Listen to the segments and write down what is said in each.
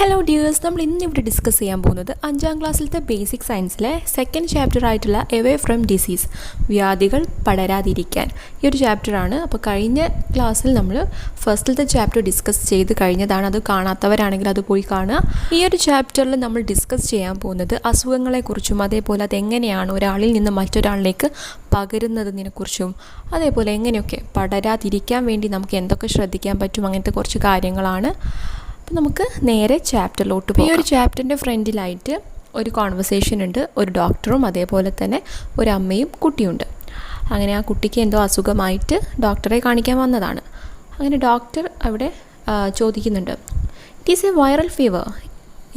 Hello dears, നമ്മൾ ഇന്നിവിടെ discuss ചെയ്യാൻ പോകുന്നത് 5ാം ക്ലാസ്സിലത്തെ ബേസിക് സയൻസിലെ സെക്കൻഡ് ചാപ്റ്റർ ആയിട്ടുള്ള എവേ ഫ്രം ഡിസീസ്, വ്യാധികൾ പടരാതിരിക്കാൻ, ഈ ഒരു ചാപ്റ്ററാണ്. അപ്പോൾ കഴിഞ്ഞ ക്ലാസ്സിൽ നമ്മൾ ഫസ്റ്റിലത്തെ ചാപ്റ്റർ ഡിസ്കസ് ചെയ്ത് കഴിഞ്ഞതാണ്. അത് കാണാത്തവരാണെങ്കിൽ അത് പോയി കാണുക. ഈ ഒരു ചാപ്റ്ററിൽ നമ്മൾ ഡിസ്കസ് ചെയ്യാൻ പോകുന്നത് അസുഖങ്ങളെക്കുറിച്ചും അതേപോലെ അതെങ്ങനെയാണ് ഒരാളിൽ നിന്ന് മറ്റൊരാളിലേക്ക് പകരുന്നതിനെക്കുറിച്ചും അതേപോലെ എങ്ങനെയൊക്കെ പടരാതിരിക്കാൻ വേണ്ടി നമുക്ക് എന്തൊക്കെ ശ്രദ്ധിക്കാൻ പറ്റും, അങ്ങനത്തെ കുറച്ച് കാര്യങ്ങളാണ്. നമുക്ക് നേരെ ചാപ്റ്ററിലോട്ട് പോകാം. ഈ ഒരു ചാപ്റ്ററിൻ്റെ ഫ്രണ്ടിലായിട്ട് ഒരു കോൺവെർസേഷൻ ഉണ്ട്. ഒരു ഡോക്ടറും അതേപോലെ തന്നെ ഒരു അമ്മയും കുട്ടിയുണ്ട്. അങ്ങനെ ആ കുട്ടിക്ക് എന്തോ അസുഖമായിട്ട് ഡോക്ടറെ കാണിക്കാൻ വന്നതാണ്. അങ്ങനെ ഡോക്ടർ അവിടെ ചോദിക്കുന്നുണ്ട്, it is A viral fever,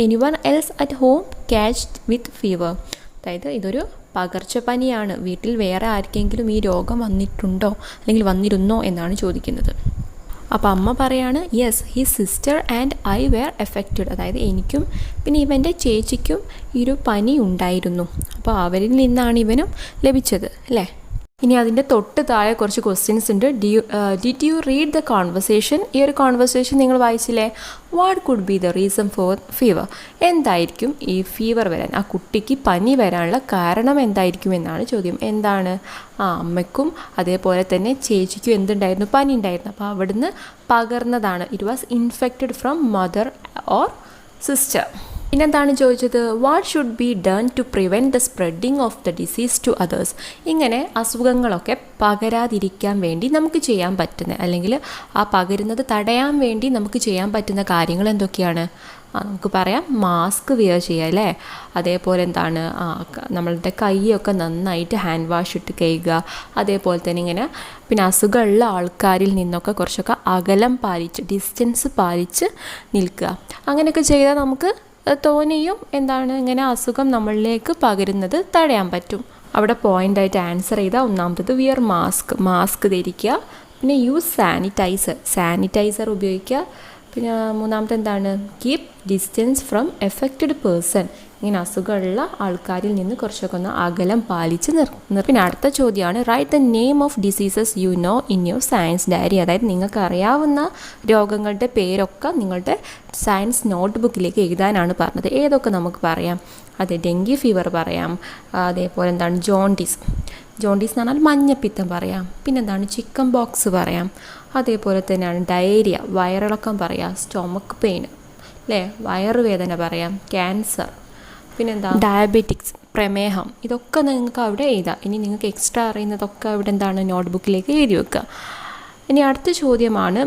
anyone else at home ക്യാച്ച്ഡ് with fever. അതായത് ഇതൊരു പകർച്ചപ്പനിയാണ്, വീട്ടിൽ വേറെ ആർക്കെങ്കിലും ഈ രോഗം വന്നിട്ടുണ്ടോ അല്ലെങ്കിൽ വന്നിരുന്നോ എന്നാണ് ചോദിക്കുന്നത്. അപ്പോൾ അമ്മ പറയാണ്, yes his sister and I were affected. അതായത് എനിക്കും പിന്നെ ഇവൻ്റെ ചേച്ചിക്കും ഈ ഒരു പനി ഉണ്ടായിരുന്നു. അപ്പോൾ അവരിൽ നിന്നാണ് ഇവനും ലഭിച്ചത് അല്ലേ. ഇനി അതിൻ്റെ തൊട്ട് താഴെ കുറച്ച് ക്വസ്റ്റ്യൻസ് ഉണ്ട്. Did you read the conversation? ഈ ഒരു കോൺവെർസേഷൻ നിങ്ങൾ വായിച്ചില്ലേ? What could be the reason for fever? എന്തായിരിക്കും ഈ ഫീവർ വരാൻ, ആ കുട്ടിക്ക് പനി വരാനുള്ള കാരണം എന്തായിരിക്കും എന്നാണ് ചോദ്യം. എന്താണ്? അമ്മയ്ക്കും അതേപോലെ തന്നെ ചേച്ചിക്കും എന്തുണ്ടായിരുന്നു? പനി ഉണ്ടായിരുന്നു. അപ്പോൾ അവിടുന്ന് പകർന്നതാണ്. It was infected from mother or sister. പിന്നെന്താണ് ചോദിച്ചത്? What should be done to prevent the spreading of the disease to others? ഇങ്ങനെ അസുഖങ്ങളൊക്കെ പകരാതിരിക്കാൻ വേണ്ടി നമുക്ക് ചെയ്യാൻ പറ്റുന്ന, അല്ലെങ്കിൽ ആ പകരുന്നത് തടയാൻ വേണ്ടി നമുക്ക് ചെയ്യാൻ പറ്റുന്ന കാര്യങ്ങൾ എന്തൊക്കെയാണ്? നമുക്ക് പറയാം, മാസ്ക് വെയർ ചെയ്യുക അല്ലേ. അതേപോലെ എന്താണ്, നമ്മളുടെ കൈയൊക്കെ നന്നായിട്ട് ഹാൻഡ് വാഷ് ഇട്ട് കഴുകുക. അതേപോലെ തന്നെ ഇങ്ങനെ പിന്നെ അസുഖമുള്ള ആൾക്കാരിൽ നിന്നൊക്കെ കുറച്ചൊക്കെ അകലം പാലിച്ച്, ഡിസ്റ്റൻസ് പാലിച്ച് നിൽക്കുക. അങ്ങനെയൊക്കെ ചെയ്താൽ നമുക്ക് തോനെയും എന്താണ് ഇങ്ങനെ അസുഖം നമ്മളിലേക്ക് പകരുന്നത് തടയാൻ പറ്റും. അവിടെ പോയിൻ്റായിട്ട് ആൻസർ ചെയ്താൽ ഒന്നാമത്തത് വിയർ മാസ്ക് ധരിക്കുക. പിന്നെ യൂസ് സാനിറ്റൈസർ ഉപയോഗിക്കുക. പിന്നെ മൂന്നാമത്തെ എന്താണ്? Keep distance from affected person. ഇങ്ങനെ അസുഖമുള്ള ആൾക്കാരിൽ നിന്ന് കുറച്ചൊക്കെ ഒന്ന് അകലം പാലിച്ച് പിന്നെ അടുത്ത ചോദ്യമാണ്, write the name of diseases you know in your science diary. അതായത് നിങ്ങൾക്ക് അറിയാവുന്ന രോഗങ്ങളുടെ പേരൊക്കെ നിങ്ങളുടെ സയൻസ് നോട്ട് ബുക്കിലേക്ക് എഴുതാനാണ് പറഞ്ഞത്. ഏതൊക്കെ നമുക്ക് പറയാം? അതെ, ഡെങ്കി ഫീവർ പറയാം. അതേപോലെ എന്താണ്, ജോണ്ടീസ് എന്ന് പറഞ്ഞാൽ മഞ്ഞപ്പിത്തം പറയാം. പിന്നെന്താണ്, ചിക്കൻ ബോക്സ് പറയാം. അതേപോലെ തന്നെയാണ് ഡയേരിയ, വയറിളക്കം പറയാം. സ്റ്റൊമക്ക് പെയിൻ അല്ലേ, വയറുവേദന പറയാം. ക്യാൻസർ, പിന്നെന്താ ഡയബറ്റിക്സ്, പ്രമേഹം. ഇതൊക്കെ നിങ്ങൾക്ക് അവിടെ എഴുതാം. ഇനി നിങ്ങൾക്ക് എക്സ്ട്രാ അറിയുന്നതൊക്കെ അവിടെ എന്താണ് നോട്ട് ബുക്കിലേക്ക് എഴുതി വെക്കുക. ഇനി അടുത്ത ചോദ്യമാണ്,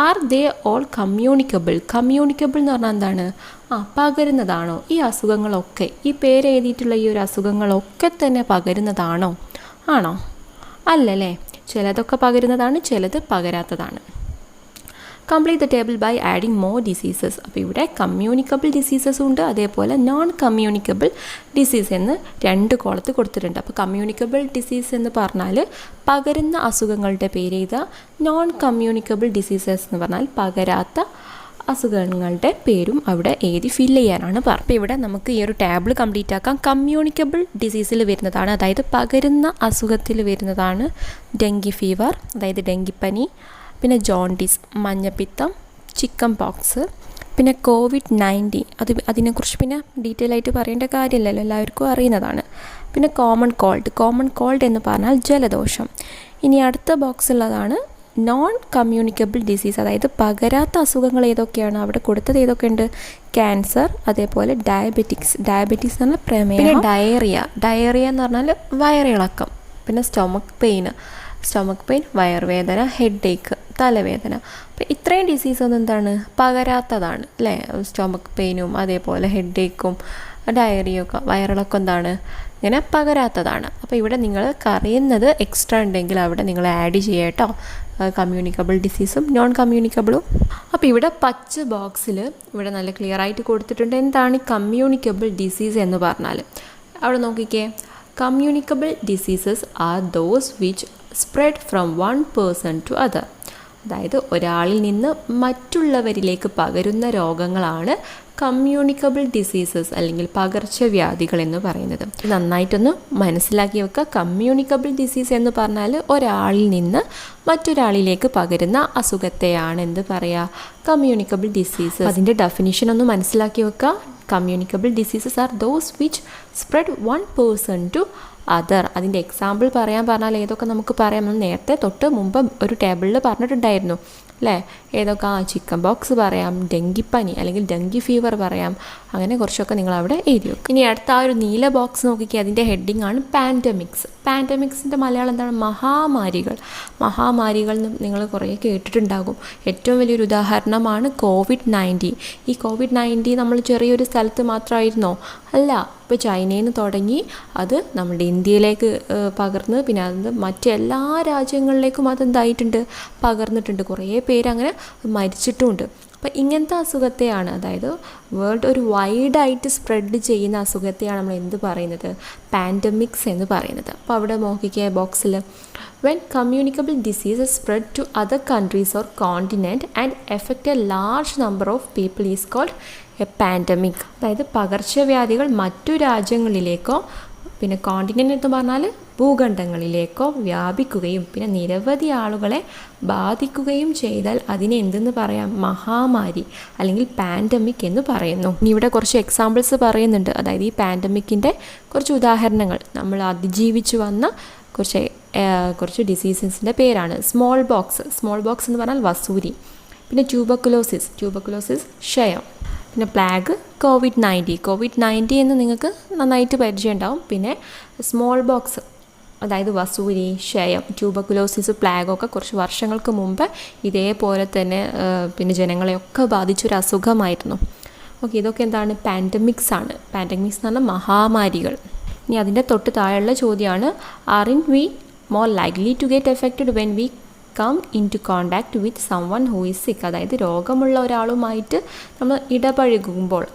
ആർ ദേ ഓൾ കമ്മ്യൂണിക്കബിൾ എന്ന് പറഞ്ഞാൽ എന്താണ്? പകരുന്നതാണോ ഈ അസുഖങ്ങളൊക്കെ? ഈ പേര് എഴുതിയിട്ടുള്ള ഈ ഒരു അസുഖങ്ങളൊക്കെ തന്നെ പകരുന്നതാണോ? ആണോ? അല്ലല്ലേ. ചിലതൊക്കെ പകരുന്നതാണ്, ചിലത് പകരാത്തതാണ്. Complete the table by adding more diseases. അപ്പോൾ ഇവിടെ കമ്മ്യൂണിക്കബിൾ ഡിസീസസ് ഉണ്ട്, അതേപോലെ നോൺ കമ്മ്യൂണിക്കബിൾ ഡിസീസ് എന്ന് 2 കോളത്ത് കൊടുത്തിട്ടുണ്ട്. അപ്പോൾ കമ്മ്യൂണിക്കബിൾ ഡിസീസ് എന്ന് പറഞ്ഞാൽ പകരുന്ന അസുഖങ്ങളുടെ പേര് എഴുതുക. നോൺ കമ്മ്യൂണിക്കബിൾ ഡിസീസസ് എന്ന് പറഞ്ഞാൽ പകരാത്ത അസുഖങ്ങളുടെ പേരും അവിടെ എഴുതി ഫില്ല് ചെയ്യാനാണ് പറഞ്ഞത്. അപ്പോൾ ഇവിടെ നമുക്ക് ഈ ഒരു ടേബിൾ കംപ്ലീറ്റ് ആക്കാം. കമ്മ്യൂണിക്കബിൾ ഡിസീസിൽ വരുന്നതാണ്, അതായത് പകരുന്ന അസുഖത്തിൽ വരുന്നതാണ് ഡെങ്കി ഫീവർ, അതായത് ഡെങ്കിപ്പനി. പിന്നെ ജോണ്ടീസ്, മഞ്ഞപ്പിത്തം. ചിക്കൻ പോക്സ്, പിന്നെ COVID-19. അതിനെക്കുറിച്ച് പിന്നെ ഡീറ്റെയിൽ ആയിട്ട് പറയേണ്ട കാര്യമില്ലല്ലോ, എല്ലാവർക്കും അറിയുന്നതാണ്. പിന്നെ കോമൺ കോൾഡ് എന്ന് പറഞ്ഞാൽ ജലദോഷം. ഇനി അടുത്ത ബോക്സുള്ളതാണ് നോൺ കമ്മ്യൂണിക്കബിൾ ഡിസീസ്, അതായത് പകരാത്ത അസുഖങ്ങൾ ഏതൊക്കെയാണ് അവിടെ കൊടുത്തത്? ഏതൊക്കെയുണ്ട്? ക്യാൻസർ, അതേപോലെ ഡയബറ്റിക്സ് എന്ന് പറഞ്ഞാൽ പ്രമേഹം. പിന്നെ ഡയറിയ എന്ന് പറഞ്ഞാൽ വയറിളക്കം. പിന്നെ സ്റ്റൊമക്ക് പെയിൻ, വയറുവേദന, ഹെഡേക്ക്, തലവേദന. അപ്പോൾ ഇത്രയും ഡിസീസ് ഒന്നും എന്താണ്? പകരാത്തതാണ് അല്ലേ. സ്റ്റൊമക്ക് പെയിനും അതേപോലെ ഹെഡേക്കും ഡയറിയൊക്കെ, വയറിളക്കം എന്താണ്? ഇങ്ങനെ പകരാത്തതാണ്. അപ്പോൾ ഇവിടെ നിങ്ങൾ അറിയുന്നത് എക്സ്ട്രാ ഉണ്ടെങ്കിൽ അവിടെ നിങ്ങൾ ആഡ് ചെയ്യുക കേട്ടോ, കമ്മ്യൂണിക്കബിൾ ഡിസീസും നോൺ കമ്മ്യൂണിക്കബിളും. അപ്പോൾ ഇവിടെ പച്ച ബോക്സിൽ ഇവിടെ നല്ല ക്ലിയർ ആയിട്ട് കൊടുത്തിട്ടുണ്ട് എന്താണ് കമ്മ്യൂണിക്കബിൾ ഡിസീസ് എന്ന് പറഞ്ഞാൽ. അവിടെ നോക്കിക്കേ, communicable diseases are those which spread from one person to other. അതായത് ഒരാളിൽ നിന്ന് മറ്റുള്ളവരിലേക്ക് പകരുന്ന രോഗങ്ങളാണ് കമ്മ്യൂണിക്കബിൾ ഡിസീസസ് അല്ലെങ്കിൽ പകർച്ചവ്യാധികൾ എന്ന് പറയുന്നത്. നന്നായിട്ടൊന്ന് മനസ്സിലാക്കി വെക്കുക. കമ്മ്യൂണിക്കബിൾ ഡിസീസ് എന്ന് പറഞ്ഞാൽ ഒരാളിൽ നിന്ന് മറ്റൊരാളിലേക്ക് പകരുന്ന അസുഖത്തെയാണ് എന്ത് പറയുക, കമ്മ്യൂണിക്കബിൾ ഡിസീസ്. അതിൻ്റെ ഡെഫിനിഷൻ ഒന്ന് മനസ്സിലാക്കി വെക്കുക. Communicable diseases are those which spread one person to other. അതിൻ്റെ എക്സാമ്പിൾ പറഞ്ഞാൽ ഏതൊക്കെ നമുക്ക് പറയാം. നമ്മൾ നേരത്തെ തൊട്ട് മുമ്പ് ഒരു ടേബിളിൽ പറഞ്ഞിട്ടുണ്ടായിരുന്നു അല്ലേ, ഏതൊക്കെ ചിക്കൻ ബോക്സ് പറയാം, ഡെങ്കിപ്പനി അല്ലെങ്കിൽ ഡെങ്കി ഫീവർ പറയാം, അങ്ങനെ കുറച്ചൊക്കെ നിങ്ങൾ അവിടെ എഴുതി വെക്കും. ഇനി അടുത്ത ആ ഒരു നീല ബോക്സ് നോക്കിക്കുക, അതിൻ്റെ ഹെഡിങ് ആണ് പാൻഡമിക്സ്. പാൻഡമിക്സിൻ്റെ മലയാളം എന്താണ്, മഹാമാരികൾ. മഹാമാരികൾ നിങ്ങൾ കുറേ കേട്ടിട്ടുണ്ടാകും. ഏറ്റവും വലിയൊരു ഉദാഹരണമാണ് COVID-19. ഈ COVID-19 നമ്മൾ ചെറിയൊരു സ്ഥലത്ത് മാത്രമായിരുന്നോ? അല്ല, ഇപ്പോൾ ചൈനയിൽ നിന്ന് തുടങ്ങി അത് നമ്മുടെ ഇന്ത്യയിലേക്ക് പകർന്ന് പിന്നെ അത് മറ്റെല്ലാ രാജ്യങ്ങളിലേക്കും അതെന്തായിട്ടുണ്ട്, പകർന്നിട്ടുണ്ട്. കുറേ പേര് അങ്ങനെ മരിച്ചിട്ടുമുണ്ട്. അപ്പം ഇങ്ങനത്തെ അസുഖത്തെയാണ്, അതായത് വേൾഡ് ഒരു വൈഡായിട്ട് സ്പ്രെഡ് ചെയ്യുന്ന അസുഖത്തെയാണ് നമ്മൾ എന്ത് പറയുന്നത്, പാൻഡമിക്സ് എന്ന് പറയുന്നത്. അപ്പോൾ അവിടെ നോക്കിക്കുക ബോക്സിൽ, when communicable diseases spread to other countries or continent and affect a large number of people is called a pandemic. അതായത് പകർച്ചവ്യാധികൾ മറ്റു രാജ്യങ്ങളിലേക്കോ പിന്നെ കോണ്ടിനെൻ്റ് എന്ന് പറഞ്ഞാൽ ഭൂഖണ്ഡങ്ങളിലേക്കോ വ്യാപിക്കുകയും പിന്നെ നിരവധി ആളുകളെ ബാധിക്കുകയും ചെയ്താൽ അതിനെ എന്തെന്ന് പറയാം, മഹാമാരി അല്ലെങ്കിൽ പാൻഡമിക് എന്ന് പറയുന്നു. ഇനി ഇവിടെ കുറച്ച് എക്സാമ്പിൾസ് പറയുന്നുണ്ട്. അതായത് ഈ പാൻഡമിക്കിൻ്റെ കുറച്ച് ഉദാഹരണങ്ങൾ, നമ്മൾ അതിജീവിച്ചു വന്ന കുറച്ച് ഡിസീസസിൻ്റെ പേരാണ്. സ്മോൾ ബോക്സ് എന്ന് പറഞ്ഞാൽ വസൂരി, പിന്നെ ട്യൂബർക്കുലോസിസ് ക്ഷയം, പിന്നെ പ്ലാഗ് കോവിഡ്-19 എന്ന് നിങ്ങൾക്ക് നന്നായിട്ട് പരിചയം ഉണ്ടാവും. പിന്നെ സ്മോൾ ബോക്സ് അതായത് വസൂരി, ക്ഷയം, ട്യൂബർക്കുലോസിസ്, പ്ലാഗൊക്കെ കുറച്ച് വർഷങ്ങൾക്ക് മുമ്പ് ഇതേപോലെ തന്നെ പിന്നെ ജനങ്ങളെയൊക്കെ ബാധിച്ചൊരു അസുഖമായിരുന്നു. ഓക്കെ, ഇതൊക്കെ എന്താണ്, പാൻഡമിക്സ് ആണ്. പാൻഡമിക്സ് എന്ന് പറഞ്ഞാൽ മഹാമാരികൾ. ഇനി അതിൻ്റെ തൊട്ട് താഴെയുള്ള ചോദ്യമാണ്, aren't we more likely to get affected when we come into contact with someone who is sick? അതായത് രോഗമുള്ള ഒരാളുമായിട്ട് നമ്മൾ ഇടപഴകുമ്പോൾ,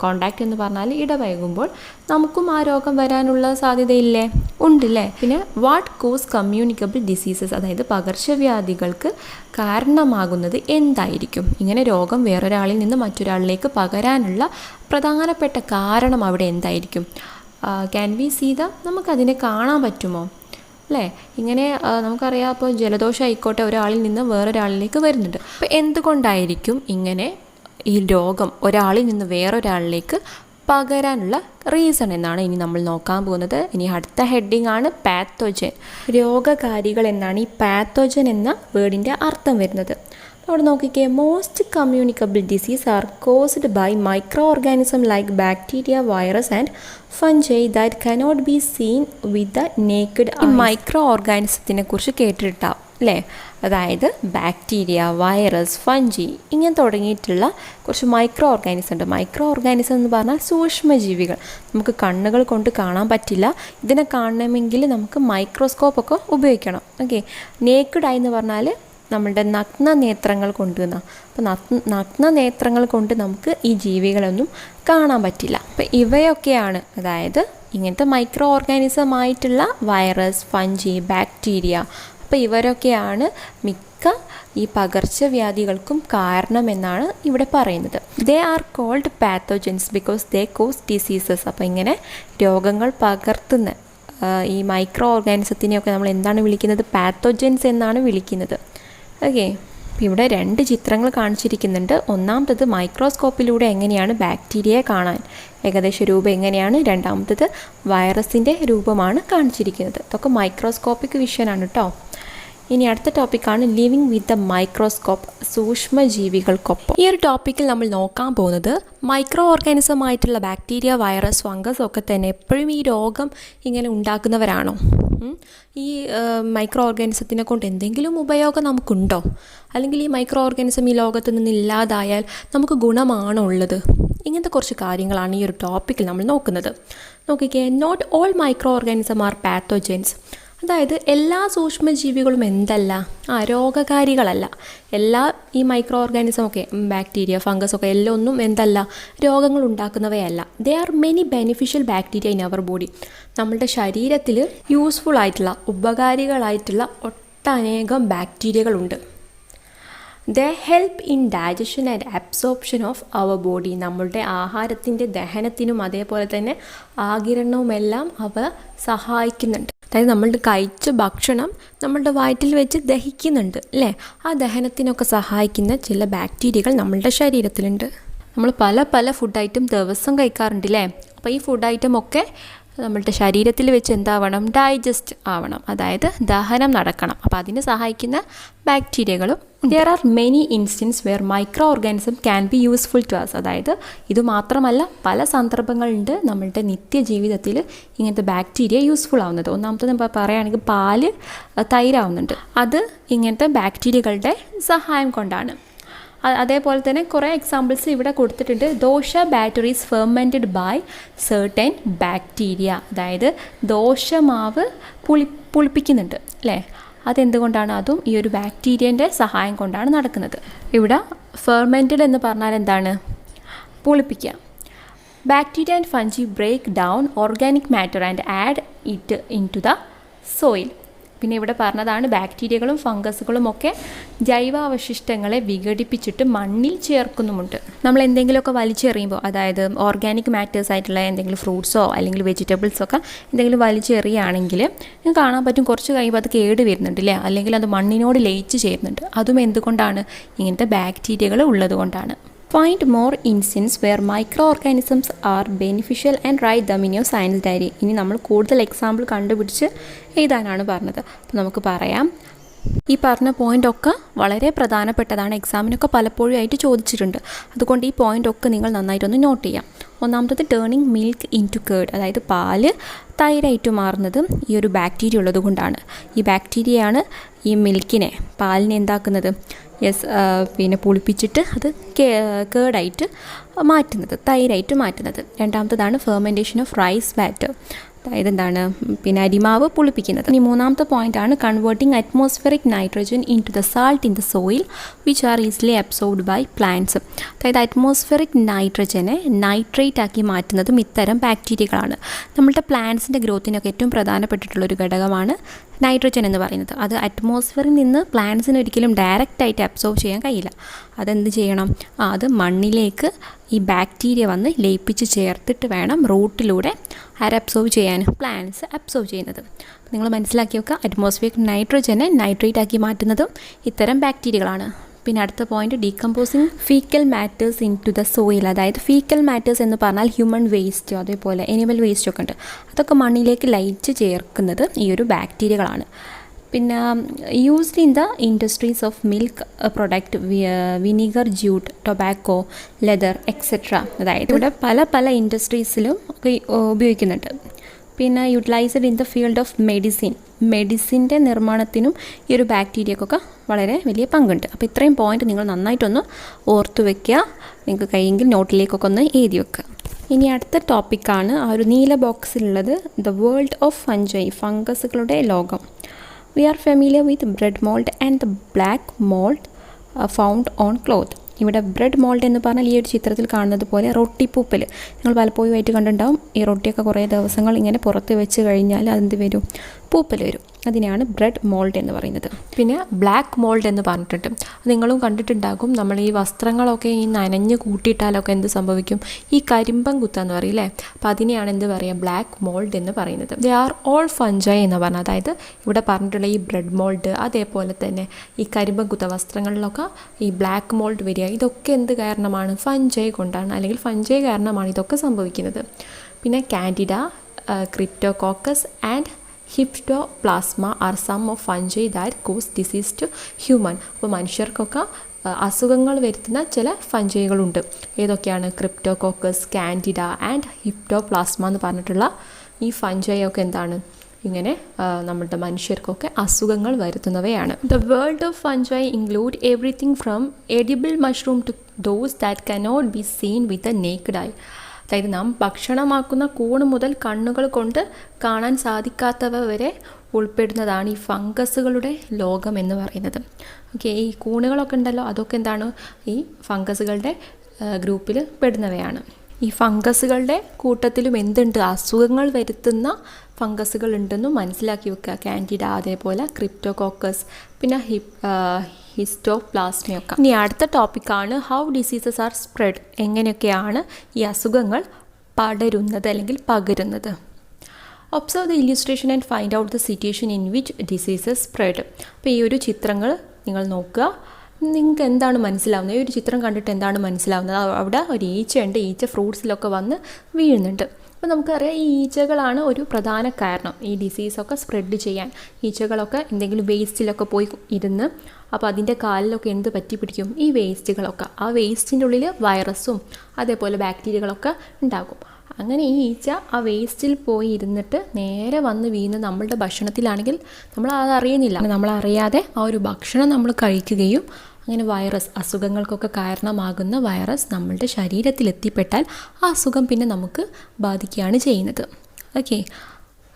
കോണ്ടാക്റ്റ് എന്ന് പറഞ്ഞാൽ ഇടപഴകുമ്പോൾ നമുക്കും ആ രോഗം വരാനുള്ള സാധ്യതയില്ലേ? ഉണ്ടല്ലേ. പിന്നെ വാട്ട് കോസ് കമ്മ്യൂണിക്കബിൾ ഡിസീസസ്, അതായത് പകർച്ചവ്യാധികൾക്ക് കാരണമാകുന്നത് എന്തായിരിക്കും? ഇങ്ങനെ രോഗം വേറൊരാളിൽ നിന്ന് മറ്റൊരാളിലേക്ക് പകരാനുള്ള പ്രധാനപ്പെട്ട കാരണം അവിടെ എന്തായിരിക്കും? ക്യാൻ വി സീ ദ, നമുക്കതിനെ കാണാൻ പറ്റുമോ അല്ലേ? ഇങ്ങനെ നമുക്കറിയാം, ഇപ്പോൾ ജലദോഷം ആയിക്കോട്ടെ ഒരാളിൽ നിന്ന് വേറൊരാളിലേക്ക് വരുന്നുണ്ട്. അപ്പോൾ എന്തുകൊണ്ടായിരിക്കും ഇങ്ങനെ ഈ രോഗം ഒരാളിൽ നിന്ന് വേറൊരാളിലേക്ക് പകരാനുള്ള റീസൺ എന്നാണ് ഇനി നമ്മൾ നോക്കാൻ പോകുന്നത്. ഇനി അടുത്ത ഹെഡിങ് ആണ് പാത്തോജൻ, രോഗകാരികൾ എന്നാണ് ഈ പാത്തോജൻ എന്ന വേർഡിൻ്റെ അർത്ഥം വരുന്നത്. അവിടെ നോക്കിക്കേ, most communicable disease are caused by micro organism like bacteria, virus and fungi that cannot be seen with the naked eye. Micro ഓർഗാനിസത്തിനെ കുറിച്ച് കേട്ടിട്ടുണ്ടാവും അല്ലേ? അതായത് ബാക്ടീരിയ, വൈറസ്, ഫഞ്ചി ഇങ്ങനെ തുടങ്ങിയിട്ടുള്ള കുറച്ച് മൈക്രോ ഓർഗാനിസം ഉണ്ട്. മൈക്രോ ഓർഗാനിസം എന്ന് പറഞ്ഞാൽ സൂക്ഷ്മജീവികൾ, നമുക്ക് കണ്ണുകൾ കൊണ്ട് കാണാൻ പറ്റില്ല. ഇതിനെ കാണണമെങ്കിൽ നമുക്ക് മൈക്രോസ്കോപ്പൊക്കെ ഉപയോഗിക്കണം. ഓക്കെ, നേക്കഡ് ഐ എന്ന് പറഞ്ഞാൽ നമ്മളുടെ നഗ്നനേത്രങ്ങൾ കൊണ്ടുവന്ന, അപ്പോൾ നഗ്നനേത്രങ്ങൾ കൊണ്ട് നമുക്ക് ഈ ജീവികളൊന്നും കാണാൻ പറ്റില്ല. അപ്പോൾ ഇവയൊക്കെയാണ്, അതായത് ഇങ്ങനത്തെ മൈക്രോ ഓർഗാനിസം ആയിട്ടുള്ള വൈറസ്, ഫഞ്ചി, ബാക്ടീരിയ, അപ്പോൾ ഇവരൊക്കെയാണ് മിക്ക ഈ പകർച്ചവ്യാധികൾക്കും കാരണമെന്നാണ് ഇവിടെ പറയുന്നത്. They are called pathogens because they cause diseases. അപ്പോൾ ഇങ്ങനെ രോഗങ്ങൾ പകർത്തുന്ന ഈ മൈക്രോ ഓർഗാനിസത്തിനെയൊക്കെ നമ്മൾ എന്താണ് വിളിക്കുന്നത്? പാത്തോജൻസ് എന്നാണ് വിളിക്കുന്നത്. ഓക്കെ, ഇവിടെ 2 ചിത്രങ്ങൾ കാണിച്ചിരിക്കുന്നുണ്ട്. ഒന്നാമത്തത് മൈക്രോസ്കോപ്പിലൂടെ എങ്ങനെയാണ് ബാക്ടീരിയയെ കാണാൻ ഏകദേശ രൂപം എങ്ങനെയാണ്, രണ്ടാമത്തത് വൈറസിൻ്റെ രൂപമാണ് കാണിച്ചിരിക്കുന്നത്. ഇതൊക്കെ മൈക്രോസ്കോപ്പിക് വിഷനാണ് കേട്ടോ. ഇനി അടുത്ത ടോപ്പിക്കാണ് ലിവിങ് വിത്ത് ദ മൈക്രോസ്കോപ്പ്, സൂക്ഷ്മജീവികൾക്കൊപ്പം. ഈ ഒരു ടോപ്പിക്കിൽ നമ്മൾ നോക്കാൻ പോകുന്നത് മൈക്രോ ഓർഗാനിസം ആയിട്ടുള്ള ബാക്ടീരിയ, വൈറസ്, ഫംഗസ് ഒക്കെ തന്നെ എപ്പോഴും ഈ രോഗം ഇങ്ങനെ ഉണ്ടാക്കുന്നവരാണോ? ഈ മൈക്രോ ഓർഗാനിസത്തിനെ കൊണ്ട് എന്തെങ്കിലും ഉപയോഗം നമുക്കുണ്ടോ? അല്ലെങ്കിൽ ഈ മൈക്രോ ഓർഗാനിസം ഈ ലോകത്ത് നിന്ന് ഇല്ലാതായാൽ നമുക്ക് ഗുണമാണോ ഉള്ളത്? ഇങ്ങനത്തെ കുറച്ച് കാര്യങ്ങളാണ് ഈ ഒരു ടോപ്പിക്കിൽ നമ്മൾ നോക്കുന്നത്. നോക്കിക്കേ, not all micro organism are pathogens. അതായത് എല്ലാ സൂക്ഷ്മജീവികളും എന്തല്ല, രോഗകാരികളല്ല. എല്ലാ ഈ മൈക്രോ ഓർഗാനിസം ഒക്കെ, ബാക്ടീരിയ, ഫംഗസ് ഒക്കെ എല്ലാം ഒന്നും എന്തല്ല, രോഗങ്ങൾ ഉണ്ടാക്കുന്നവയല്ല. They are many beneficial bacteria in our body. നമ്മളുടെ ശരീരത്തിൽ യൂസ്ഫുൾ ആയിട്ടുള്ള, ഉപകാരികളായിട്ടുള്ള ഒട്ടനേകം ബാക്ടീരിയകളുണ്ട്. They help in digestion and absorption of our body. നമ്മളുടെ ആഹാരത്തിൻ്റെ ദഹനത്തിനും അതേപോലെ തന്നെ ആഗിരണവുമെല്ലാം അവ സഹായിക്കുന്നുണ്ട്. അതായത് നമ്മൾ കഴിച്ച ഭക്ഷണം നമ്മളുടെ വയറ്റിൽ വെച്ച് ദഹിക്കുന്നുണ്ട് അല്ലേ? ആ ദഹനത്തിനൊക്കെ സഹായിക്കുന്ന ചില ബാക്ടീരിയകൾ നമ്മളുടെ ശരീരത്തിലുണ്ട്. നമ്മൾ പല പല ഫുഡ് ഐറ്റം ദിവസം കഴിക്കാറുണ്ട് അല്ലേ? അപ്പോൾ ഈ ഫുഡ് ഐറ്റം ഒക്കെ നമ്മളുടെ ശരീരത്തിൽ വെച്ച് എന്താവണം? ഡൈജസ്റ്റ് ആവണം, അതായത് ദഹനം നടക്കണം. അപ്പോൾ അതിനെ സഹായിക്കുന്ന ബാക്ടീരിയകളും. There are many instance where micro organism can be useful to us. അതായത് ഇത് മാത്രമല്ല, പല സന്ദർഭങ്ങളുണ്ട് നമ്മളുടെ നിത്യജീവിതത്തിൽ ഇങ്ങനത്തെ ബാക്ടീരിയ യൂസ്ഫുൾ ആവുന്നത്. ഒന്നാമത്തെ പറയുകയാണെങ്കിൽ പാല് തൈരാവുന്നുണ്ട്. അത് ഇങ്ങനത്തെ ബാക്ടീരിയകളുടെ സഹായം കൊണ്ടാണ്. അതേപോലെ തന്നെ കുറേ എക്സാമ്പിൾസ് ഇവിടെ കൊടുത്തിട്ടുണ്ട്. Dosa batteries fermented by certain bacteria. അതായത് ദോശമാവ് പുളിപ്പിക്കുന്നുണ്ട് അല്ലേ? അതെന്തുകൊണ്ടാണ്? അതും ഈ ഒരു ബാക്ടീരിയൻ്റെ സഹായം കൊണ്ടാണ് നടക്കുന്നത്. ഇവിടെ ഫെർമെൻറ്റഡ് എന്ന് പറഞ്ഞാൽ എന്താണ്? പുളിപ്പിക്കുക. Bacteria and fungi break down organic matter and add it in to the soil. പിന്നെ ഇവിടെ പറഞ്ഞതാണ് ബാക്ടീരിയകളും ഫംഗസുകളും ഒക്കെ ജൈവാവശിഷ്ടങ്ങളെ വിഘടിപ്പിച്ചിട്ട് മണ്ണിൽ ചേർക്കുന്നുമുണ്ട്. നമ്മൾ എന്തെങ്കിലുമൊക്കെ വലിച്ചെറിയുമ്പോൾ, അതായത് ഓർഗാനിക് മാറ്റേഴ്സ് ആയിട്ടുള്ള എന്തെങ്കിലും ഫ്രൂട്ട്സോ അല്ലെങ്കിൽ വെജിറ്റബിൾസോ ഒക്കെ എന്തെങ്കിലും വലിച്ചെറിയുകയാണെങ്കിൽ നിങ്ങൾക്ക് കാണാൻ പറ്റും കുറച്ച് കഴിയുമ്പോൾ അത് കേട് വരുന്നുണ്ട് അല്ലേ? അല്ലെങ്കിൽ അത് മണ്ണിനോട് ലയിച്ച് ചേരുന്നുണ്ട്. അതും എന്തുകൊണ്ടാണ്? ഇങ്ങനത്തെ ബാക്ടീരിയകൾ ഉള്ളത് കൊണ്ടാണ്. Find more instances where microorganisms are beneficial and write them in your science diary. ഇനി നമ്മൾ കൂടുതൽ എക്സാമ്പിൾ കണ്ടുപിടിച്ച് എഴുതാനാണ് പറഞ്ഞത്. അപ്പോൾ നമുക്ക് പറയാം, ഈ പറഞ്ഞ പോയിൻ്റൊക്കെ വളരെ പ്രധാനപ്പെട്ടതാണ്. എക്സാമിനൊക്കെ പലപ്പോഴും ആയിട്ട് ചോദിച്ചിട്ടുണ്ട്. അതുകൊണ്ട് ഈ പോയിൻ്റൊക്കെ നിങ്ങൾ നന്നായിട്ടൊന്ന് നോട്ട് ചെയ്യാം. ഒന്നാമത്തത് turning milk into curd, അതായത് പാല് തൈരായിട്ട് മാറുന്നത് ഈ ഒരു ബാക്ടീരിയ ഉള്ളത് കൊണ്ടാണ്. ഈ ബാക്ടീരിയയാണ് ഈ മിൽക്കിനെ, പാലിനെ എന്താക്കുന്നത്? പിന്നെ പുളിപ്പിച്ചിട്ട് അത് കേടായിട്ട് മാറ്റുന്നത്, തൈരായിട്ട് മാറ്റുന്നത്. രണ്ടാമത്തതാണ് ഫെർമെൻറ്റേഷൻ ഓഫ് റൈസ് ബാറ്റർ, അതായത് എന്താണ്? പിന്നെ അരിമാവ് പുളിപ്പിക്കുന്നത്. ഇനി മൂന്നാമത്തെ പോയിൻ്റാണ് converting atmospheric nitrogen in to the salt in the soil which are easily absorbed by plants. അതായത് അറ്റ്മോസ്ഫിയറിക് നൈട്രജനെ നൈട്രേറ്റ് ആക്കി മാറ്റുന്നതും ഇത്തരം ബാക്ടീരിയകളാണ്. നമ്മളുടെ പ്ലാന്റ്സിൻ്റെ ഗ്രോത്തിനൊക്കെ ഏറ്റവും പ്രധാനപ്പെട്ടിട്ടുള്ളൊരു ഘടകമാണ് നൈട്രജൻ എന്ന് പറയുന്നത്. അത് അറ്റ്മോസ്ഫിയറിൽ നിന്ന് പ്ലാന്റ്സിന് ഒരിക്കലും ഡയറക്റ്റായിട്ട് അബ്സോർബ് ചെയ്യാൻ കഴിയില്ല. അതെന്ത് ചെയ്യണം? അത് മണ്ണിലേക്ക് ഈ ബാക്ടീരിയ വന്ന് ലയിപ്പിച്ച് ചേർത്തിട്ട് വേണം റൂട്ടിലൂടെ അബ്സോർബ് ചെയ്യാൻ, പ്ലാന്റ്സ് അബ്സോർബ് ചെയ്യുന്നത്. നിങ്ങൾ മനസ്സിലാക്കി വെക്കുക, അറ്റ്മോസ്ഫിയറിക് നൈട്രജനെ നൈട്രേറ്റ് ആക്കി മാറ്റുന്നതും ഇത്തരം ബാക്ടീരിയകളാണ്. പിന്നെ അടുത്ത point, decomposing faecal matters in to the soil. അതായത് ഫീക്കൽ മാറ്റേഴ്സ് എന്ന് പറഞ്ഞാൽ ഹ്യൂമൻ വേസ്റ്റ്, അതേപോലെ എനിമൽ വേസ്റ്റ് ഒക്കെ ഉണ്ട്. അതൊക്കെ മണ്ണിലേക്ക് ലയിച്ച് ചേർക്കുന്നത് ഈ ഒരു ബാക്ടീരിയകളാണ്. പിന്നെ used in the industries of milk product, vinegar, jute, tobacco, leather etcetera. അതായത് ഇവിടെ പല പല ഇൻഡസ്ട്രീസിലും ഒക്കെ ഉപയോഗിക്കുന്നുണ്ട്. പിന്നെ utilised in the field of മെഡിസിൻ്റെ നിർമ്മാണത്തിനും ഈ ഒരു ബാക്ടീരിയക്കൊക്കെ വളരെ വലിയ പങ്കുണ്ട്. അപ്പോൾ ഇത്രയും പോയിന്റ് നിങ്ങൾ നന്നായിട്ടൊന്ന് ഓർത്തു വെക്കുക. നിങ്ങൾക്ക് കഴിയെങ്കിൽ നോട്ടിലേക്കൊക്കെ ഒന്ന് എഴുതി വെക്കുക. ഇനി അടുത്ത ടോപ്പിക്കാണ് ആ ഒരു നീല ബോക്സിലുള്ളത്, ദ വേൾഡ് ഓഫ് ഫഞ്ചൈ, ഫംഗസുകളുടെ ലോകം. We are familiar with bread mold and the black mold found on cloth. ഇവിടെ ബ്രെഡ് മോൾഡ് എന്ന് പറഞ്ഞാൽ ഈ ഒരു ചിത്രത്തിൽ കാണുന്നത് പോലെ റൊട്ടിപ്പൂപ്പൽ നിങ്ങൾ പലപ്പോഴും ആയിട്ട് കണ്ടിട്ടുണ്ടാവും. ഈ റൊട്ടിയൊക്കെ കുറേ ദിവസങ്ങൾ ഇങ്ങനെ പുറത്ത് വെച്ച് കഴിഞ്ഞാൽ അതെന്ത് വരും? പൂപ്പൽ വരും. അതിനെയാണ് ബ്രെഡ് മോൾഡ് എന്ന് പറയുന്നത്. പിന്നെ ബ്ലാക്ക് മോൾഡ് എന്ന് പറഞ്ഞിട്ടുണ്ട്, നിങ്ങളും കണ്ടിട്ടുണ്ടാകും. നമ്മൾ ഈ വസ്ത്രങ്ങളൊക്കെ ഈ നനഞ്ഞ് കൂട്ടിയിട്ടാലൊക്കെ എന്ത് സംഭവിക്കും? ഈ കരിമ്പൻ കുത്താന്ന് പറയില്ലേ? അപ്പോൾ അതിനെയാണ് എന്ത് പറയുക? ബ്ലാക്ക് മോൾഡ് എന്ന് പറയുന്നത്. ദേ ആർ ഓൾ ഫഞ്ചൈ എന്ന് പറഞ്ഞാൽ, അതായത് ഇവിടെ പറഞ്ഞിട്ടുള്ള ഈ ബ്രെഡ് മോൾഡ്, അതേപോലെ തന്നെ ഈ കരിമ്പൻ കുത്ത വസ്ത്രങ്ങളിലൊക്കെ ഈ ബ്ലാക്ക് മോൾഡ് വരിക, ഇതൊക്കെ എന്ത് കാരണമാണ്? ഫഞ്ചൈ കൊണ്ടാണ്, അല്ലെങ്കിൽ ഫഞ്ചൈ കാരണമാണ് ഇതൊക്കെ സംഭവിക്കുന്നത്. പിന്നെ candida, cryptococcus and histoplasma are some of fungi that cause disease to human. അപ്പോൾ മനുഷ്യർക്കൊക്കെ അസുഖങ്ങൾ വരുത്തുന്ന ചില ഫഞ്ചൈകളുണ്ട്. ഏതൊക്കെയാണ്? ക്രിപ്റ്റോകോക്കസ്, കാൻഡിഡ ആൻഡ് ഹിപ്റ്റോപ്ലാസ്മ എന്ന് പറഞ്ഞിട്ടുള്ള ഈ ഫഞ്ചൈ ഒക്കെ എന്താണ്? ഇങ്ങനെ നമ്മളുടെ മനുഷ്യർക്കൊക്കെ അസുഖങ്ങൾ വരുത്തുന്നവയാണ്. The world of fungi include everything from edible mushroom to those that cannot be seen with a naked eye. അതായത് നാം ഭക്ഷണമാക്കുന്ന കൂണ് മുതൽ കണ്ണുകൾ കൊണ്ട് കാണാൻ സാധിക്കാത്തവ വരെ ഉൾപ്പെടുന്നതാണ് ഈ ഫംഗസുകളുടെ ലോകം എന്ന് പറയുന്നത്. ഓക്കെ, ഈ കൂണുകളൊക്കെ ഉണ്ടല്ലോ, അതൊക്കെ എന്താണ്? ഈ ഫംഗസുകളുടെ ഗ്രൂപ്പിൽ പെടുന്നവയാണ്. ഈ ഫംഗസുകളുടെ കൂട്ടത്തിലും എന്തുണ്ട്? അസുഖങ്ങൾ വരുത്തുന്ന ഫംഗസുകൾ ഉണ്ടെന്നും മനസ്സിലാക്കി വെക്കുക. കാൻഡിഡ, അതേപോലെ ക്രിപ്റ്റോകോക്കസ്, പിന്നെ ഹിസ്റ്റോപ്ലാസ്മയൊക്കെ. ഇനി അടുത്ത ടോപ്പിക്കാണ് ഹൗ ഡിസീസസ് ആർ സ്പ്രെഡ്. എങ്ങനെയൊക്കെയാണ് ഈ അസുഖങ്ങൾ പടരുന്നത് അല്ലെങ്കിൽ പകരുന്നത്. Observe the illustration and find out the situation in which diseases spread. അപ്പോൾ ഈ ഒരു ചിത്രങ്ങൾ നിങ്ങൾ നോക്കുക. നിങ്ങൾക്ക് എന്താണ് മനസ്സിലാവുന്നത്? ഈ ഒരു ചിത്രം കണ്ടിട്ട് എന്താണ് മനസ്സിലാവുന്നത്? അവിടെ ഒരു ഈച്ചയുണ്ട്. ഈച്ച ഫ്രൂട്ട്സിലൊക്കെ വന്ന് വീഴുന്നുണ്ട്. അപ്പോൾ നമുക്കറിയാം ഈ ഈച്ചകളാണ് ഒരു പ്രധാന കാരണം ഈ ഡിസീസൊക്കെ സ്പ്രെഡ് ചെയ്യാൻ. ഈച്ചകളൊക്കെ എന്തെങ്കിലും വേസ്റ്റിലൊക്കെ പോയി ഇരുന്ന് അപ്പോൾ അതിൻ്റെ കാലിലൊക്കെ എന്ത് പറ്റി പിടിക്കും? ഈ വേസ്റ്റുകളൊക്കെ. ആ വേസ്റ്റിൻ്റെ ഉള്ളിൽ വൈറസും അതേപോലെ ബാക്ടീരിയകളൊക്കെ ഉണ്ടാകും. അങ്ങനെ ഈ ഈച്ച ആ വേസ്റ്റിൽ പോയി ഇരുന്നിട്ട് നേരെ വന്ന് വീഴുന്ന നമ്മളുടെ ഭക്ഷണത്തിലാണെങ്കിൽ നമ്മൾ അത് അറിയുന്നില്ല. നമ്മളറിയാതെ ആ ഒരു ഭക്ഷണം നമ്മൾ കഴിക്കുകയും അങ്ങനെ വൈറസ്, അസുഖങ്ങൾക്കൊക്കെ കാരണമാകുന്ന വൈറസ് നമ്മളുടെ ശരീരത്തിൽ എത്തിപ്പെട്ടാൽ ആ അസുഖം പിന്നെ നമുക്ക് ബാധിക്കുകയാണ് ചെയ്യുന്നത്. ഓക്കെ,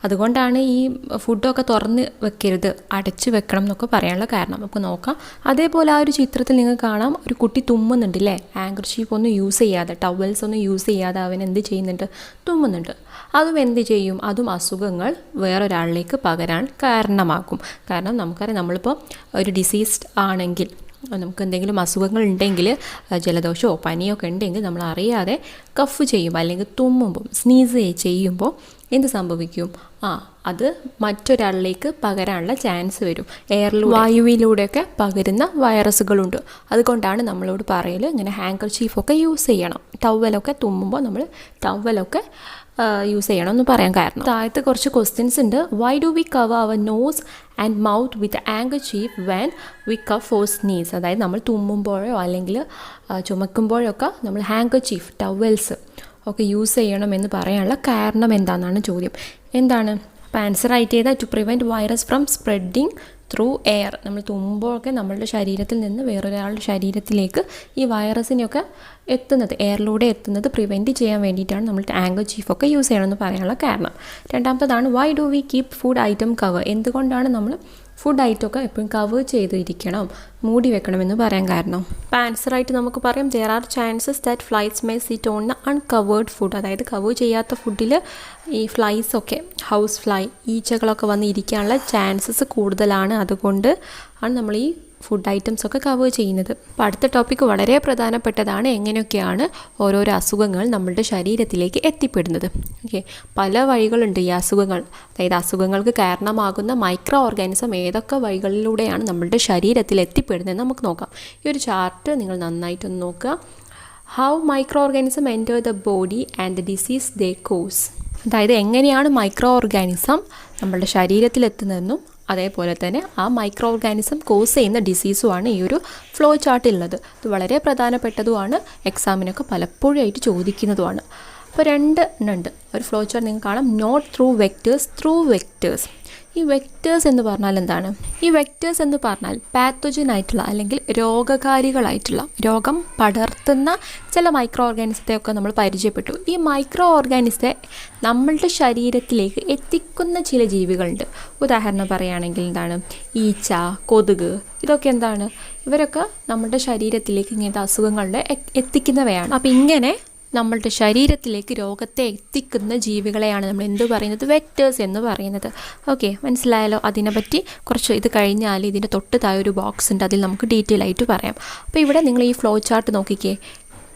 അതുകൊണ്ടാണ് ഈ ഫുഡൊക്കെ തുറന്ന് വെക്കരുത്, അടച്ച് വെക്കണം എന്നൊക്കെ പറയാനുള്ള കാരണം. നമുക്ക് നോക്കാം. അതേപോലെ ആ ഒരു ചിത്രത്തിൽ നിങ്ങൾക്ക് കാണാം, ഒരു കുട്ടി തുമ്മുന്നുണ്ട് അല്ലേ? ഹാങ്കർഷീഫ് ഒന്നും യൂസ് ചെയ്യാതെ, ടവൽസ് ഒന്നും യൂസ് ചെയ്യാതെ അവൻ എന്ത് ചെയ്യുന്നുണ്ട്? തുമ്മുന്നുണ്ട്. അതും എന്ത് ചെയ്യും? അതും അസുഖങ്ങൾ വേറൊരാളിലേക്ക് പകരാൻ കാരണമാക്കും. കാരണം നമുക്കറിയാം, നമ്മളിപ്പോൾ ഒരു ഡിസീസ്ഡ് ആണെങ്കിൽ, നമുക്ക് എന്തെങ്കിലും അസുഖങ്ങൾ ഉണ്ടെങ്കിൽ, ജലദോഷമോ പനിയോ ഒക്കെ ഉണ്ടെങ്കിൽ നമ്മൾ അറിയാതെ കഫ് ചെയ്യുമ്പോൾ അല്ലെങ്കിൽ തുമ്മുമ്പോൾ, സ്നീസ് ചെയ്യുമ്പോൾ എന്ത് സംഭവിക്കും? അത് മറ്റൊരാളിലേക്ക് പകരാനുള്ള ചാൻസ് വരും. വായുവിലൂടെയൊക്കെ പകരുന്ന വൈറസുകളുണ്ട്. അതുകൊണ്ടാണ് നമ്മളോട് പറയൽ ഇങ്ങനെ ഹാങ്കർചീഫൊക്കെ യൂസ് ചെയ്യണം. ടവലൊക്കെ തുമ്മുമ്പോൾ നമ്മൾ ടവലൊക്കെ യൂസ് ചെയ്യണം എന്ന് പറയാൻ കാരണം. താഴത്ത് കുറച്ച് ക്വസ്റ്റ്യൻസ് ഉണ്ട്. Why do we cover our nose and mouth with handkerchief when we cough or sneeze? അതായത് നമ്മൾ തുമ്മുമ്പോഴോ അല്ലെങ്കിൽ ചുമക്കുമ്പോഴൊക്കെ നമ്മൾ ഹാങ്കർചീഫ്, ടവൽസ് ഒക്കെ യൂസ് ചെയ്യണമെന്ന് പറയാനുള്ള കാരണം എന്താണെന്നാണ് ചോദ്യം. എന്താണ്? അപ്പോൾ ആൻസർ ആയിട്ട് ചെയ്താൽ to prevent virus from spreading through air. നമ്മൾ തുമ്മുമ്പോഴൊക്കെ നമ്മളുടെ ശരീരത്തിൽ നിന്ന് വേറൊരാളുടെ ശരീരത്തിലേക്ക് ഈ വൈറസിനെയൊക്കെ എത്തുന്നത്, എയറിലൂടെ എത്തുന്നത് പ്രിവെൻറ്റ് ചെയ്യാൻ വേണ്ടിയിട്ടാണ് നമ്മൾ ഹാങ്കർചീഫൊക്കെ യൂസ് ചെയ്യണമെന്ന് പറയാനുള്ള കാരണം. രണ്ടാമത്തതാണ് why do we keep food item cover? എന്തുകൊണ്ടാണ് നമ്മൾ ഫുഡ് ഐറ്റമൊക്കെ എപ്പോഴും കവർ ചെയ്തിരിക്കണം, മൂടി വെക്കണമെന്ന് പറയാൻ കാരണം. അപ്പോൾ ആൻസറായിട്ട് നമുക്ക് പറയാം, there are chances that flies may sit on the uncovered food. അതായത് കവർ ചെയ്യാത്ത ഫുഡിൽ ഈ ഫ്ലൈസൊക്കെ, ഹൗസ് ഫ്ലൈ, ഈച്ചകളൊക്കെ വന്ന് ഇരിക്കാനുള്ള ചാൻസസ് കൂടുതലാണ്. അതുകൊണ്ട് ആണ് നമ്മൾ ഈ ഫുഡ് ഐറ്റംസൊക്കെ കവർ ചെയ്യുന്നത്. അപ്പോൾ അടുത്ത ടോപ്പിക്ക് വളരെ പ്രധാനപ്പെട്ടതാണ്. എങ്ങനെയൊക്കെയാണ് ഓരോരോ അസുഖങ്ങൾ നമ്മളുടെ ശരീരത്തിലേക്ക് എത്തിപ്പെടുന്നത്. ഓക്കെ, പല വഴികളുണ്ട് ഈ അസുഖങ്ങൾ. അതായത് അസുഖങ്ങൾക്ക് കാരണമാകുന്ന മൈക്രോ ഓർഗാനിസം ഏതൊക്കെ വഴികളിലൂടെയാണ് നമ്മളുടെ ശരീരത്തിൽ എത്തിപ്പെടുന്നത് നമുക്ക് നോക്കാം. ഈ ഒരു ചാർട്ട് നിങ്ങൾ നന്നായിട്ടൊന്ന് നോക്കുക. How micro organism enter the body and the disease they cause. അതായത് എങ്ങനെയാണ് മൈക്രോ ഓർഗാനിസം നമ്മളുടെ ശരീരത്തിലെത്തുന്നതെന്നും അതേപോലെ തന്നെ ആ മൈക്രോ ഓർഗാനിസം കോസ് ചെയ്യുന്ന ഡിസീസുമാണ് ഈ ഒരു ഫ്ലോ ചാർട്ടിലുള്ളത്. ഇത് വളരെ പ്രധാനപ്പെട്ടതുമാണ്, എക്സാമിനൊക്കെ പലപ്പോഴും ആയിട്ട് ചോദിക്കുന്നതുമാണ്. അപ്പോൾ രണ്ട് ഉണ്ട്. ഒരു ഫ്ലോ ചാർട്ട് നിങ്ങൾക്ക് കാണാം, note through vectors, through vectors. ഈ വെക്റ്റേഴ്സ് എന്ന് പറഞ്ഞാൽ എന്താണ്? ഈ വെക്റ്റേഴ്സ് എന്ന് പറഞ്ഞാൽ പാത്തോജൻ ആയിട്ടുള്ള അല്ലെങ്കിൽ രോഗകാരികളായിട്ടുള്ള, രോഗം പടർത്തുന്ന ചില മൈക്രോ ഓർഗാനിസത്തെയൊക്കെ നമ്മൾ പരിചയപ്പെട്ടു. ഈ മൈക്രോ ഓർഗാനിസത്തെ നമ്മളുടെ ശരീരത്തിലേക്ക് എത്തിക്കുന്ന ചില ജീവികളുണ്ട്. ഉദാഹരണം പറയുകയാണെങ്കിൽ എന്താണ്? ഈച്ച, കൊതുക്, ഇതൊക്കെ എന്താണ്? ഇവരൊക്കെ നമ്മളുടെ ശരീരത്തിലേക്ക് ഇങ്ങനത്തെ അസുഖങ്ങളുടെ എത്തിക്കുന്നവയാണ്. അപ്പോൾ ഇങ്ങനെ നമ്മളുടെ ശരീരത്തിലേക്ക് രോഗത്തെ എത്തിക്കുന്ന ജീവികളെയാണ് നമ്മൾ എന്ത് പറയുന്നത്? വെക്റ്റേഴ്സ് എന്ന് പറയുന്നത്. ഓക്കെ, മനസ്സിലായല്ലോ? അതിനെപ്പറ്റി കുറച്ച് ഇത് കഴിഞ്ഞാൽ ഇതിൻ്റെ തൊട്ട് താഴെ ഒരു ബോക്സ് ഉണ്ട്, അതിൽ നമുക്ക് ഡീറ്റെയിൽ ആയിട്ട് പറയാം. അപ്പോൾ ഇവിടെ നിങ്ങൾ ഈ ഫ്ലോ ചാർട്ട് നോക്കിക്കേ.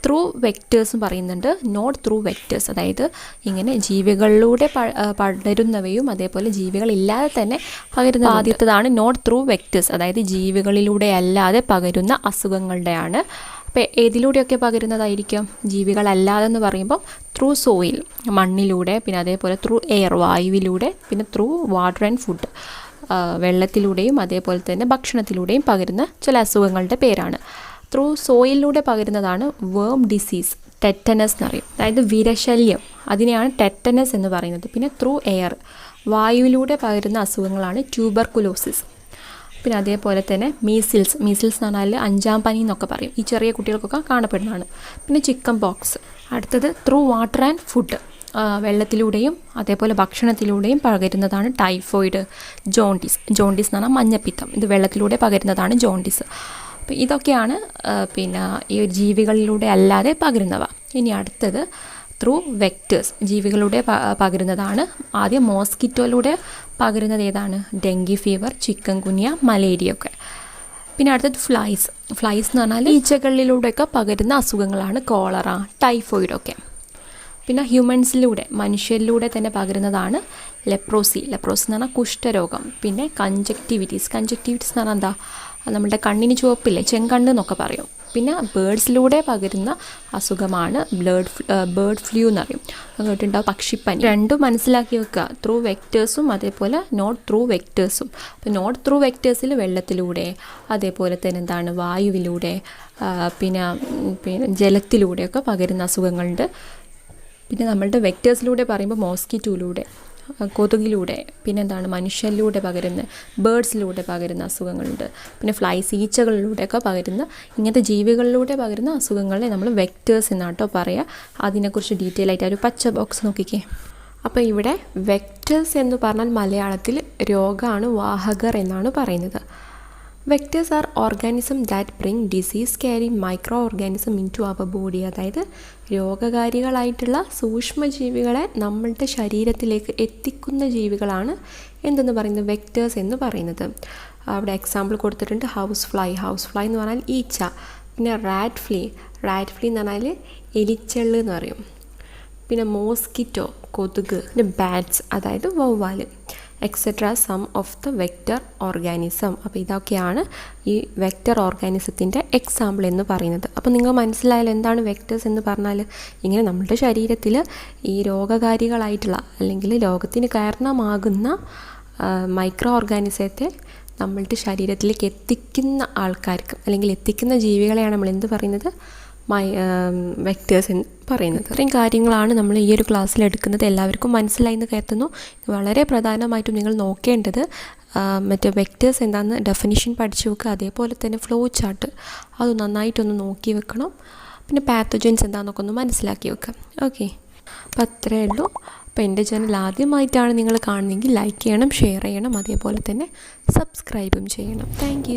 ത്രൂ വെക്റ്റേഴ്സും പറയുന്നുണ്ട്, നോട്ട് ത്രൂ വെക്റ്റേഴ്സ്. അതായത് ഇങ്ങനെ ജീവികളിലൂടെ പടരുന്നവയും അതേപോലെ ജീവികളില്ലാതെ തന്നെ പകരുന്ന. ആദ്യത്തേതാണ് നോട്ട് ത്രൂ വെക്റ്റേഴ്സ്, അതായത് ജീവികളിലൂടെ അല്ലാതെ പകരുന്ന അസുഖങ്ങളുടെയാണ്. അപ്പോൾ ഏതിലൂടെയൊക്കെ പകരുന്നതായിരിക്കും? ജീവികളല്ലാതെ എന്ന് പറയുമ്പോൾ ത്രൂ സോയിൽ, മണ്ണിലൂടെ, പിന്നെ അതേപോലെ ത്രൂ എയർ, വായുവിലൂടെ, പിന്നെ ത്രൂ വാട്ടർ ആൻഡ് ഫുഡ്, വെള്ളത്തിലൂടെയും അതേപോലെ തന്നെ ഭക്ഷണത്തിലൂടെയും പകരുന്ന ചില അസുഖങ്ങളുടെ പേരാണ്. ത്രൂ സോയിലിലൂടെ പകരുന്നതാണ് വേം ഡിസീസ്, ടെറ്റനസ് എന്ന് പറയും. അതായത് വിരശല്യം, അതിനെയാണ് ടെറ്റനസ് എന്ന് പറയുന്നത്. പിന്നെ ത്രൂ എയർ, വായുവിലൂടെ പകരുന്ന അസുഖങ്ങളാണ് ട്യൂബർകുലോസിസ്. പിന്നെ അതേപോലെ തന്നെ മീസിൽസ് എന്ന് പറഞ്ഞാൽ 5-ാം പനി എന്നൊക്കെ പറയും. ഈ ചെറിയ കുട്ടികൾക്കൊക്കെ കാണപ്പെടുന്നതാണ്. പിന്നെ ചിക്കൻ പോക്സ്. അടുത്തത് ത്രൂ വാട്ടർ ആൻഡ് ഫുഡ്, വെള്ളത്തിലൂടെയും അതേപോലെ ഭക്ഷണത്തിലൂടെയും പകരുന്നതാണ് ടൈഫോയിഡ്. ജോണ്ടിസ് എന്ന് പറഞ്ഞാൽ മഞ്ഞപ്പിത്തം, ഇത് വെള്ളത്തിലൂടെ പകരുന്നതാണ് ജോണ്ടിസ്. അപ്പോൾ ഇതൊക്കെയാണ് പിന്നെ ഈ ജീവികളിലൂടെ അല്ലാതെ പകരുന്നവ. ഇനി അടുത്തത് ത്രൂ വെക്റ്റേഴ്സ്, ജീവികളിലൂടെ പകരുന്നതാണ്. ആദ്യം മോസ്കിറ്റോയിലൂടെ പകരുന്നത് ഏതാണ്? ഡെങ്കി ഫീവർ, ചിക്കൻ ഗുനിയ, മലേറിയ ഒക്കെ. പിന്നെ അടുത്തത് ഫ്ലൈസ് എന്ന് പറഞ്ഞാൽ ഈച്ചകളിലൂടെയൊക്കെ പകരുന്ന അസുഖങ്ങളാണ് കോളറ, ടൈഫോയിഡൊക്കെ. പിന്നെ ഹ്യൂമൻസിലൂടെ, മനുഷ്യരിലൂടെ തന്നെ പകരുന്നതാണ് ലെപ്രോസി എന്ന് പറഞ്ഞാൽ കുഷ്ഠരോഗം. പിന്നെ കൺജക്റ്റിവിറ്റീസ് എന്ന് പറഞ്ഞാൽ എന്താ, നമ്മുടെ കണ്ണിന് ചുവപ്പില്ലേ, ചെങ്കണ്ണ് എന്നൊക്കെ പറയും. പിന്നെ ബേഡ്സിലൂടെ പകരുന്ന അസുഖമാണ് ബേർഡ് ഫ്ലൂ എന്ന് പറയും. കേട്ടിട്ടുണ്ടാവും, പക്ഷിപ്പനി. രണ്ടും മനസ്സിലാക്കി വെക്കുക, ത്രൂ വെക്റ്റേഴ്സും അതേപോലെ നോട്ട് ത്രൂ വെക്റ്റേഴ്സും. അപ്പോൾ നോട്ട് ത്രൂ വെക്റ്റേഴ്സിൽ വെള്ളത്തിലൂടെ, അതേപോലെ തന്നെ എന്താണ്, വായുവിലൂടെ, പിന്നെ ജലത്തിലൂടെയൊക്കെ പകരുന്ന അസുഖങ്ങളുണ്ട്. പിന്നെ നമ്മളുടെ വെക്റ്റേഴ്സിലൂടെ പറയുമ്പോൾ മോസ്കിറ്റോയിലൂടെ, കൊതുകിലൂടെ, പിന്നെ എന്താണ്, മനുഷ്യരിലൂടെ പകരുന്ന, ബേഡ്സിലൂടെ പകരുന്ന അസുഖങ്ങളുണ്ട്. പിന്നെ ഫ്ലൈസ്, ഈച്ചകളിലൂടെയൊക്കെ പകരുന്ന, ഇങ്ങനത്തെ ജീവികളിലൂടെ പകരുന്ന അസുഖങ്ങളെ നമ്മൾ വെക്റ്റേഴ്സ് എന്നാട്ടോ പറയുക. അതിനെക്കുറിച്ച് ഡീറ്റെയിൽ ആയിട്ട് ഒരു പച്ച ബോക്സ് നോക്കിക്കേ. അപ്പോൾ ഇവിടെ വെക്റ്റേഴ്സ് എന്ന് പറഞ്ഞാൽ മലയാളത്തിൽ രോഗമാണ്, വാഹകർ എന്നാണ് പറയുന്നത്. Vectors are organism that bring disease carrying micro organism into our body. അതായത് രോഗകാരികളായിട്ടുള്ള സൂക്ഷ്മജീവികളെ നമ്മളുടെ ശരീരത്തിലേക്ക് എത്തിക്കുന്ന ജീവികളാണ് എന്തെന്ന് പറയുന്നത്, വെക്റ്റേഴ്സ് എന്ന് പറയുന്നത്. അവിടെ എക്സാമ്പിൾ കൊടുത്തിട്ടുണ്ട്, ഹൗസ് ഫ്ലൈ എന്ന് പറഞ്ഞാൽ ഈച്ച. പിന്നെ റാറ്റ് ഫ്ലീ എന്ന് പറഞ്ഞാൽ എലിച്ചെള്ള് എന്ന് പറയും. പിന്നെ മോസ്കിറ്റോ, കൊതുക്. പിന്നെ ബാറ്റ്സ്, അതായത് വവ്വാൽ, etcetera some of the vector organism. അപ്പോൾ ഇതൊക്കെയാണ് ഈ വെക്റ്റർ ഓർഗാനിസത്തിൻ്റെ എക്സാമ്പിൾ എന്ന് പറയുന്നത്. അപ്പോൾ നിങ്ങൾ മനസ്സിലായാലും എന്താണ് വെക്റ്റേഴ്സ് എന്ന് പറഞ്ഞാൽ, ഇങ്ങനെ നമ്മുടെ ശരീരത്തിൽ ഈ രോഗകാരികളായിട്ടുള്ള അല്ലെങ്കിൽ രോഗത്തിന് കാരണമാകുന്ന മൈക്രോ ഓർഗാനിസത്തെ നമ്മളുടെ ശരീരത്തിലേക്ക് എത്തിക്കുന്ന ആൾക്കാർക്ക് അല്ലെങ്കിൽ എത്തിക്കുന്ന ജീവികളെയാണ് നമ്മൾ എന്ത് പറയുന്നത്, വെക്റ്റേഴ്സ് എന്ന് പറയുന്നത്. ഇത്രയും കാര്യങ്ങളാണ് നമ്മൾ ഈ ഒരു ക്ലാസ്സിൽ എടുക്കുന്നത്. എല്ലാവർക്കും മനസ്സിലായി എന്ന് കരുതുന്നു. വളരെ പ്രധാനമായിട്ടും നിങ്ങൾ നോക്കേണ്ടത് മറ്റേ വെക്റ്റേഴ്സ് എന്താണെന്ന് ഡെഫിനിഷൻ പഠിച്ചു വെക്കുക. അതേപോലെ തന്നെ ഫ്ലോ ചാർട്ട് അത് നന്നായിട്ടൊന്ന് നോക്കി വെക്കണം. പിന്നെ പാത്തജൻസ് എന്താണെന്നൊക്കെ ഒന്ന് മനസ്സിലാക്കി വെക്കാം. ഓക്കെ, അപ്പോൾ അത്രയേ ഉള്ളൂ. അപ്പോൾ എൻ്റെ ചാനൽ ആദ്യമായിട്ടാണ് നിങ്ങൾ കാണുന്നതെങ്കിൽ ലൈക്ക് ചെയ്യണം, ഷെയർ ചെയ്യണം, അതേപോലെ തന്നെ സബ്സ്ക്രൈബും ചെയ്യണം. താങ്ക്